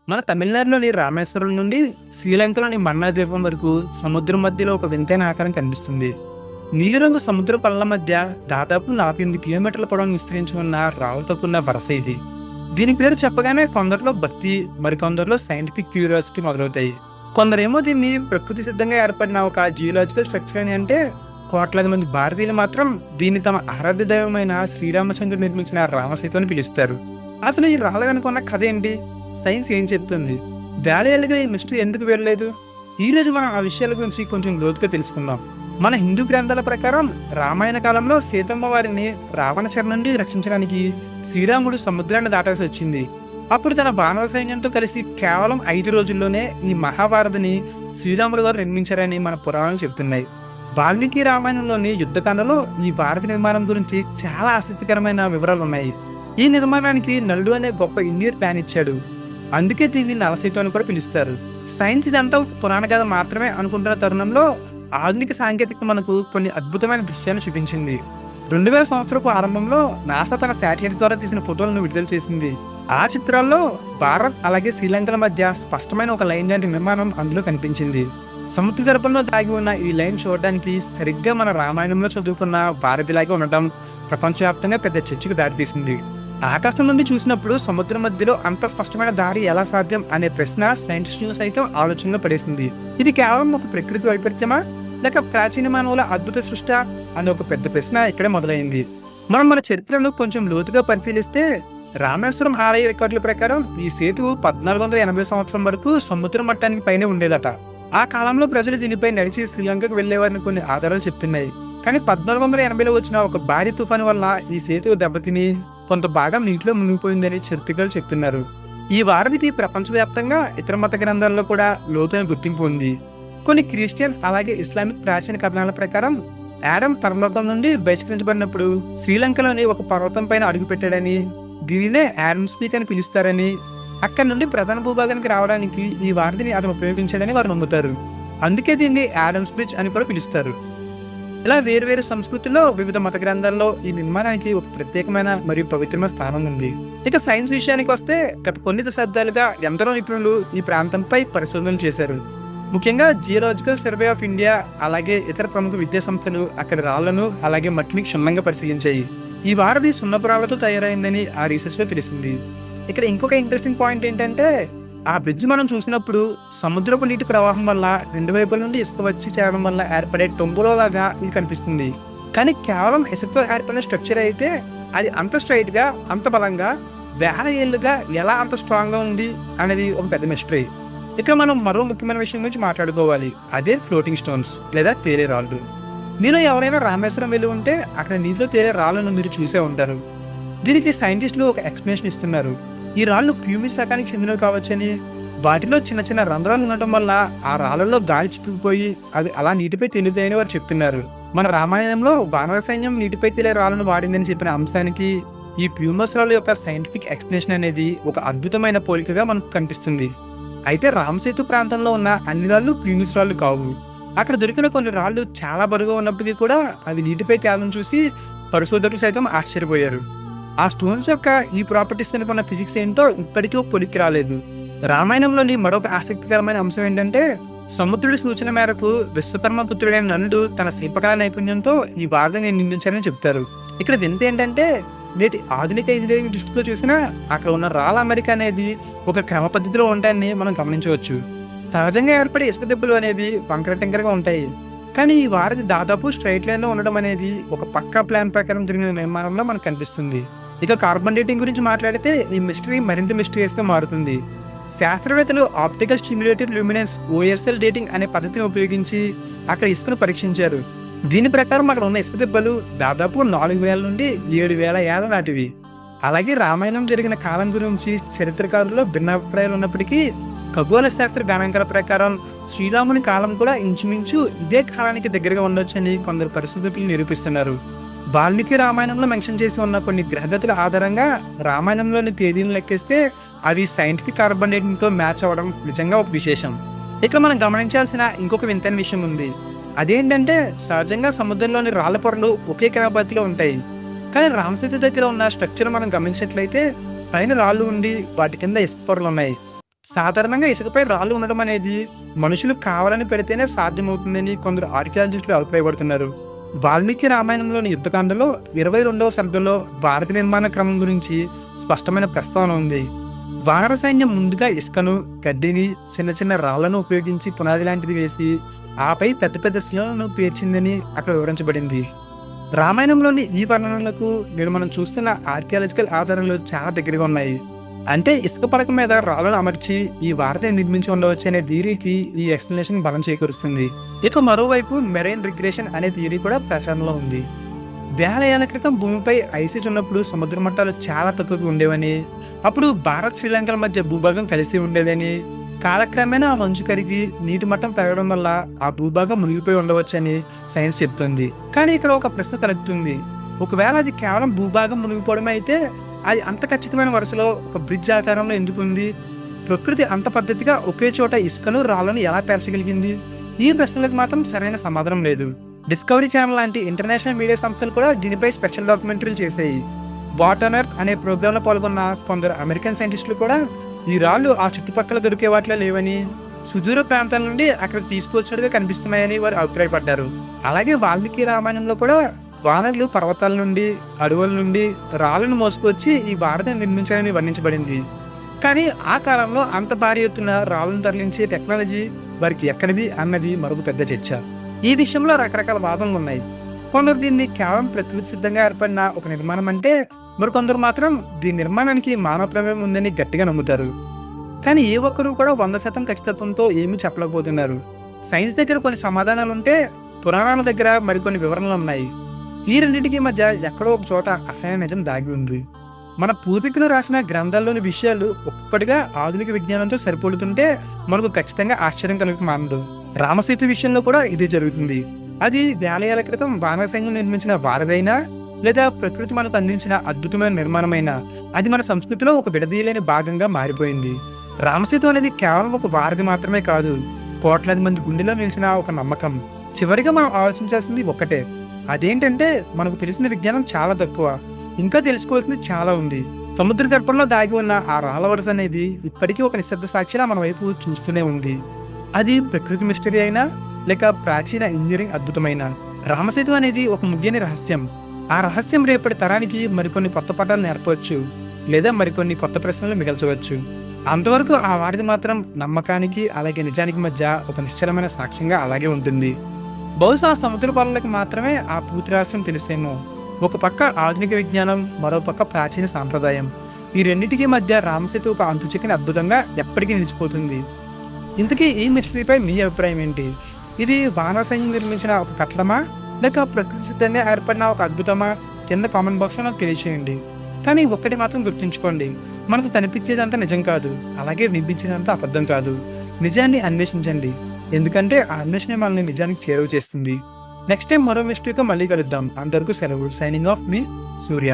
మన తమిళనాడులోని రామేశ్వరం నుండి శ్రీలంకలోని మన్నా ద్వీపం వరకు సముద్రం మధ్యలో ఒక వింతైన ఆకారం కనిపిస్తుంది. నీలిరంగు సముద్ర పళ్ళ మధ్య దాదాపు 48 కిలోమీటర్ల పొడవు విస్తరించి ఉన్న రాళ్లతోకున్న వరస ఇది. దీని పేరు చెప్పగానే కొందరిలో భక్తి, మరికొందరిలో సైంటిఫిక్ క్యూరియాసిటీ మొదలవుతాయి. కొందరేమో దీన్ని ప్రకృతి సిద్ధంగా ఏర్పడిన ఒక జియోలాజికల్ స్ట్రక్చర్ అని అంటే, కోట్లాది మంది భారతీయులు మాత్రం దీన్ని తమ ఆరాధ్య దైవమైన శ్రీరామచంద్రుడు నిర్మించిన రామసేతు అని పిలుస్తారు. అసలు ఈ రాళ్ళ వెనుక ఉన్న కథ ఏంటి? సైన్స్ ఏం చెప్తుంది? వేలయేళ్ళుగా ఈ మిస్టరీ ఎందుకు వెళ్ళలేదు? ఈరోజు మనం ఆ విషయాల గురించి కొంచెం లోతుగా తెలుసుకుందాం. మన హిందూ గ్రంథాల ప్రకారం రామాయణ కాలంలో సీతమ్మ వారిని రావణ చెర నుండి రక్షించడానికి శ్రీరాముడు సముద్రాన్ని దాటాల్సి వచ్చింది. అప్పుడు తన వానర సైన్యంతో కలిసి కేవలం 5 రోజుల్లోనే ఈ మహాభారతిని శ్రీరాముడు గారు నిర్మించారని మన పురాణాలు చెప్తున్నాయి. వాల్మీకి రామాయణంలోని యుద్ధకాండలో ఈ భారత నిర్మాణం గురించి చాలా ఆసక్తికరమైన వివరాలు ఉన్నాయి. ఈ నిర్మాణానికి నలుడు అనే గొప్ప ఇంజనీర్ ప్లాన్ ఇచ్చాడు. అందుకే దీన్ని నలసేతు అని కూడా పిలుస్తారు. సైన్స్ ఇదంతా పురాణ కథ మాత్రమే అనుకుంటున్న తరుణంలో ఆధునిక సాంకేతికత మనకు కొన్ని అద్భుతమైన దృశ్యాలను చూపించింది. 2000 సంవత్సరపు ఆరంభంలో నాసా తన శాటిలైట్స్ ద్వారా తీసిన ఫోటోలను విడుదల చేసింది. ఆ చిత్రాల్లో భారత్ అలాగే శ్రీలంకల మధ్య స్పష్టమైన ఒక లైన్ లాంటి నిర్మాణం అందులో కనిపించింది. సముద్ర గర్భంలో దాగి ఉన్న ఈ లైన్ చూడడానికి సరిగ్గా మన రామాయణంలో చదువుకున్న భారతిలాగే ఉండటం ప్రపంచవ్యాప్తంగా పెద్ద చర్చకు దారితీసింది. ఆకాశం నుండి చూసినప్పుడు సముద్రం మధ్యలో అంత స్పష్టమైన దారి ఎలా సాధ్యం అనే ప్రశ్న సైంటిస్టులు సైతం ఆలోచనలో పడేసింది. ఇది కేవలం ఒక ప్రకృతి వైపరీత్యమా, లేక ప్రాచీన మానవుల అద్భుత సృష్టి అనే ఒక పెద్ద ప్రశ్న ఇక్కడే మొదలైంది. మనం మన చరిత్రను కొంచెం లోతుగా పరిశీలిస్తే రామేశ్వరం ఆలయ రికార్డుల ప్రకారం ఈ సేతు 1480 సంవత్సరం వరకు సముద్ర మట్టానికి పైనే ఉండేదట. ఆ కాలంలో ప్రజలు దీనిపై నడిచి శ్రీలంకకు వెళ్లేవారిని కొన్ని ఆధారాలు చెప్తున్నాయి. కానీ 1480లో వచ్చిన ఒక భారీ తుఫాను వల్ల ఈ సేతు దెబ్బతిని కొంత భాగం నీటిలో మునిగిపోయిందని చరిత్రకారులు చెప్తున్నారు. ఈ వారధికి ప్రపంచవ్యాప్తంగా ఇతర మత గ్రంథాల్లో కూడా లోతైన గుర్తింపు ఉంది. కొన్ని క్రిస్టియన్ అలాగే ఇస్లామిక్ ప్రాచీన కథనాల ప్రకారం ఆడమ్ పరలోకం నుండి బహిష్కరించబడినప్పుడు శ్రీలంకలోని ఒక పర్వతం పైన అడుగుపెట్టాడని, దీనినే ఆడమ్స్ పీక్ అని పిలుస్తారని, అక్కడి నుండి ప్రధాన భూభాగానికి రావడానికి ఈ వారధిని అతను ఉపయోగించాడని వారు నమ్ముతారు. అందుకే దీన్ని ఆడమ్స్ బ్రిడ్జ్ అని కూడా పిలుస్తారు. ఇలా వేరువేరు సంస్కృతుల్లో వివిధ మత గ్రంథాల్లో ఈ నిర్మాణానికి ఒక ప్రత్యేకమైన మరియు పవిత్రమైన స్థానం ఉంది. ఇక సైన్స్ విషయానికి వస్తే గత కొన్ని దశాబ్దాలుగా ఎందరో నిపుణులు ఈ ప్రాంతంపై పరిశోధనలు చేశారు. ముఖ్యంగా జియోలాజికల్ సర్వే ఆఫ్ ఇండియా అలాగే ఇతర ప్రముఖ విద్యా సంస్థలు అక్కడ రాళ్లను అలాగే మట్టిని క్షుణ్ణంగా పరిశీలించాయి. ఈ వారధి సున్నపు రాళ్లతో తయారైందని ఆ రీసెర్చ్ లో తెలిసింది. ఇక్కడ ఇంకొక ఇంట్రెస్టింగ్ పాయింట్ ఏంటంటే, ఆ బ్రిడ్జ్ మనం చూసినప్పుడు సముద్రపు నీటి ప్రవాహం వల్ల 2 వైపుల నుండి ఇసుక వచ్చి చేరడం వల్ల ఏర్పడే టొంబులో లాగా ఇది కనిపిస్తుంది. కానీ కేవలం ఇసుకతో ఏర్పడిన స్ట్రక్చర్ అయితే అది అంత స్ట్రైట్ గా, అంత బలంగా, వేల ఏళ్ళుగా ఎలా అంత స్ట్రాంగ్ గా ఉంది అనేది ఒక పెద్ద మిస్టరీ. ఇక మనం మరో ముఖ్యమైన విషయం గురించి మాట్లాడుకోవాలి. అదే ఫ్లోటింగ్ స్టోన్స్ లేదా తేలే రాళ్ళు. మీలో ఎవరైనా రామేశ్వరం వెళ్ళి ఉంటే అక్కడ నీటిలో తేలే రాళ్ళను మీరు చూసే ఉంటారు. దీనికి సైంటిస్టులు ఒక ఎక్స్ప్లెనేషన్ ఇస్తున్నారు. ఈ రాళ్ళు ప్యూమిస్ రకానికి చెందినవి కావచ్చని, వాటిలో చిన్న చిన్న రంధ్రాలు ఉండటం వల్ల ఆ రాళ్లలో గాలి చిక్కుకుపోయి అవి అలా నీటిపై తేలుతాయని వారు చెప్తున్నారు. మన రామాయణంలో వానర సైన్యం నీటిపై తేలే రాళ్లను వాడిందని చెప్పిన అంశానికి ఈ ప్యూమస్ రాళ్ళ యొక్క సైంటిఫిక్ ఎక్స్ప్లెనేషన్ అనేది ఒక అద్భుతమైన పోలికగా మనకు కనిపిస్తుంది. అయితే రామసేతు ప్రాంతంలో ఉన్న అన్ని రాళ్ళు ప్యూమిస్ రాళ్ళు కావు. అక్కడ దొరికిన కొన్ని రాళ్ళు చాలా బరువుగా ఉన్నప్పటికీ కూడా అవి నీటిపై తేలను చూసి పరిశోధకులు సైతం ఆశ్చర్యపోయారు. ఆ స్టోన్స్ యొక్క ఈ ప్రాపర్టీస్ వెనుక ఉన్న ఫిజిక్స్ ఏంటో ఇప్పటికీ పొలికి రాలేదు. రామాయణంలోని మరొక ఆసక్తికరమైన అంశం ఏంటంటే, సముద్రుడి సూచన మేరకు విశ్వకర్మ పుత్రుడైన నలుడు తన శిల్పకళా నైపుణ్యంతో ఈ వారధిని నిర్మించారని చెప్తారు. ఇక్కడ వింత ఏంటంటే, నేటి ఆధునిక ఇంజనీరింగ్ దృష్టితో చూసినా అక్కడ ఉన్న రాళ్ళ అమరిక అనేది ఒక క్రమ పద్ధతిలో ఉంటాయని మనం గమనించవచ్చు. సహజంగా ఏర్పడే ఇసుక దెబ్బలు అనేవి వంకర టింకరగా ఉంటాయి. కానీ ఈ వారధి దాదాపు స్ట్రైట్ లైన్ లో ఉండడం అనేది ఒక పక్కా ప్లాన్ ప్రకారం జరిగిన నిర్మాణంలో మనకు కనిపిస్తుంది. ఇక కార్బన్ డేటింగ్ గురించి మాట్లాడితే ఈ మిస్టరీ మరింత మిస్టరీస్గా మారుతుంది. శాస్త్రవేత్తలు optical stimulated luminance OSL dating అనే పద్ధతిని ఉపయోగించి అక్కడ ఇసుకను పరీక్షించారు. దీని ప్రకారం అక్కడ ఉన్న ఇసుక దెబ్బలు దాదాపు 4000 నుండి 7000 ఏళ్ల నాటివి. అలాగే రామాయణం జరిగిన కాలం గురించి చరిత్రకారుల్లో భిన్నాభిప్రాయాలు ఉన్నప్పటికీ ఖగోళ శాస్త్ర గణాంకాల ప్రకారం శ్రీరాముని కాలం కూడా ఇంచుమించు ఇదే కాలానికి దగ్గరగా ఉండొచ్చని కొందరు పరిశోధకులు నిరూపిస్తున్నారు. వాల్మీకి రామాయణంలో మెన్షన్ చేసి ఉన్న కొన్ని గ్రహగతుల ఆధారంగా రామాయణంలోని తేదీలను లెక్కిస్తే అవి సైంటిఫిక్ కార్బన్ డేటింగ్తో మ్యాచ్ అవ్వడం నిజంగా ఒక విశేషం. ఇక్కడ మనం గమనించాల్సిన ఇంకొక వింతైన విషయం ఉంది. అదేంటంటే, సహజంగా సముద్రంలోని రాళ్ల పొరలు ఒకే క్రమపద్ధతిలో ఉంటాయి. కానీ రామసేతు దగ్గర ఉన్న స్ట్రక్చర్ మనం గమనించినట్లయితే పైన రాళ్ళు ఉండి వాటి కింద ఇసుక పొరలు ఉన్నాయి. సాధారణంగా ఇసుకపై రాళ్ళు ఉండడం అనేది మనుషులు కావాలని పెడితేనే సాధ్యమవుతుందని కొందరు ఆర్కియాలజిస్టులు అభిప్రాయపడుతున్నారు. వాల్మీకి రామాయణంలోని యుద్ధకాండలో 22వ సర్గలో భారత నిర్మాణ క్రమం గురించి స్పష్టమైన ప్రస్తావన ఉంది. వానర సైన్యం ముందుగా ఇసుకను, గడ్డిని, చిన్న చిన్న రాళ్లను ఉపయోగించి పునాది లాంటిది వేసి ఆపై పెద్ద పెద్ద శిలలను పేర్చిందని అక్కడ వివరించబడింది. రామాయణంలోని ఈ వర్ణనలకు నేడు మనం చూస్తున్న ఆర్కియాలజికల్ ఆధారాలు చాలా దగ్గరగా ఉన్నాయి. అంటే ఇసుక పడక మీద రాళ్లను అమర్చి ఈ వారధిని నిర్మించి ఉండవచ్చు అనే థియరీకి ఈ ఎక్స్ప్లెనేషన్ బలం చేకూరుస్తుంది. ఇక మరోవైపు మెరైన్ రిగ్రెషన్ అనే థియరీ కూడా ప్రచారంలో ఉంది. వేల ఏళ్ల క్రితం భూమిపై ఐసేజ్ ఉన్నప్పుడు సముద్ర మట్టాలు చాలా తక్కువగా ఉండేవని, అప్పుడు భారత్ శ్రీలంకల మధ్య భూభాగం కలిసి ఉండేదని, కాలక్రమేణా ఆ మంచు కరిగి నీటి మట్టం పెరగడం వల్ల ఆ భూభాగం మునిగిపోయి ఉండవచ్చని సైన్స్ చెప్తుంది. కానీ ఇక్కడ ఒక ప్రశ్న తలెత్తుంది. ఒకవేళ అది కేవలం భూభాగం మునిగిపోవడమే అయితే అది అంత ఖచ్చితమైన వరుసలో ఒక బ్రిడ్జ్ ఆకారంలో ఎందుకు ఉంది? ప్రకృతి అంత పద్ధతిగా ఒకే చోట ఇసుకను, రాళ్లను ఎలా పేర్చగలిగింది? ఈ ప్రశ్నలకు మాత్రం సరైన సమాధానం లేదు. డిస్కవరీ ఛానల్ లాంటి ఇంటర్నేషనల్ మీడియా సంస్థలు కూడా దీనిపై స్పెషల్ డాక్యుమెంటరీలు చేశాయి. వాట్ ఆన్ ఎర్త్ అనే ప్రోగ్రాంలో పాల్గొన్న కొందరు అమెరికన్ సైంటిస్టులు కూడా ఈ రాళ్ళు ఆ చుట్టుపక్కల దొరికే వాటిలో లేవని, సుదూర ప్రాంతాల నుండి అక్కడ తీసుకొచ్చినట్టుగా కనిపిస్తున్నాయని వారు అభిప్రాయపడ్డారు. అలాగే వాల్మీకి రామాయణంలో కూడా వానరులు పర్వతాల నుండి, అడవుల నుండి రాళ్లను మోసుకొచ్చి ఈ భారతాన్ని నిర్మించాలని వర్ణించబడింది. కానీ ఆ కాలంలో అంత భారీ ఎత్తున రాళ్లను తరలించే టెక్నాలజీ వారికి ఎక్కడిది అన్నది మరొక పెద్ద చర్చ. ఈ విషయంలో రకరకాల వాదనలు ఉన్నాయి. కొందరు దీన్ని కేవలం ప్రకృతి సిద్ధంగా ఏర్పడిన ఒక నిర్మాణం అంటే, మరికొందరు మాత్రం దీని నిర్మాణానికి మానవ ప్రమేయం ఉందని గట్టిగా నమ్ముతారు. కానీ ఏ ఒక్కరూ కూడా 100% ఖచ్చితత్వంతో ఏమీ చెప్పలేకపోతున్నారు. సైన్స్ దగ్గర కొన్ని సమాధానాలు ఉంటే, పురాణాల దగ్గర మరికొన్ని వివరణలు ఉన్నాయి. ఈ రెండింటికి మధ్య ఎక్కడో ఒక చోట అసలైన నిజం దాగి ఉంది. మన పూర్వీకులు రాసిన గ్రంథాల్లోని విషయాలు ఒక్కటిగా ఆధునిక విజ్ఞానంతో సరిపోలుతుంటే మనకు ఖచ్చితంగా ఆశ్చర్యం కలుగు మానదు. రామసేతు విషయంలో కూడా ఇదే జరుగుతుంది. అది వేల ఏళ్ల క్రితం వానర సైన్యం నిర్మించిన వారధైనా, లేదా ప్రకృతి మనకు అందించిన అద్భుతమైన నిర్మాణమైనా, అది మన సంస్కృతిలో ఒక విడదీయలేని భాగంగా మారిపోయింది. రామసేతు అనేది కేవలం ఒక వారధి మాత్రమే కాదు, కోట్లాది మంది గుండెలో నిలిచిన ఒక నమ్మకం. చివరిగా మనం ఆలోచించాల్సింది ఒక్కటే, అదేంటంటే మనకు తెలిసిన విజ్ఞానం చాలా తక్కువ, ఇంకా తెలుసుకోవాల్సింది చాలా ఉంది. సముద్ర గర్భంలో దాగి ఉన్న ఆ రాళ్ళ వరుస అనేది ఇప్పటికీ ఒక నిశ్శబ్ద సాక్షిలా మన వైపు చూస్తూనే ఉంది. అది ప్రకృతి మిస్టరీ అయినా, లేక ప్రాచీన ఇంజనీరింగ్ అద్భుతమైన, రామసేతు అనేది ఒక ముగియని రహస్యం. ఆ రహస్యం రేపటి తరానికి మరికొన్ని కొత్త పాఠాలు నేర్పవచ్చు, లేదా మరికొన్ని కొత్త ప్రశ్నలు మిగల్చవచ్చు. అంతవరకు ఆ వారిది మాత్రం నమ్మకానికి అలాగే నిజానికి మధ్య ఒక నిశ్చలమైన సాక్ష్యంగా అలాగే ఉంటుంది. బహుశా సముద్ర పనులకు మాత్రమే ఆ పూర్తి రహస్యం తెలిసేమో. ఒక పక్క ఆధునిక విజ్ఞానం, మరో పక్క ప్రాచీన సాంప్రదాయం. ఈ రెండింటికి మధ్య రామసేతు ఒక అంతుచిక్కని అద్భుతంగా ఎప్పటికీ నిలిచిపోతుంది. ఇంతకీ ఈ మిస్టరీపై మీ అభిప్రాయం ఏంటి? ఇది వానర సైన్యం నిర్మించిన ఒక కట్టడమా, లేక ప్రకృతి సిద్ధంగా ఏర్పడిన ఒక అద్భుతమా? కింద కామెంట్ బాక్స్లో నాకు తెలియచేయండి. కానీ ఒక్కటి మాత్రం గుర్తుంచుకోండి, మనకు కనిపించేదంతా నిజం కాదు, అలాగే వినిపించేదంతా అబద్ధం కాదు. నిజాన్ని అన్వేషించండి, ఎందుకంటే ఆ అన్వేషణ మనల్ని నిజానికి చేరువ చేస్తుంది. నెక్స్ట్ టైం మరో మిస్టరీతో మళ్ళీ కలుద్దాం. అందరికీ సెలవు. సైనింగ్ ఆఫ్ మీ సూర్య.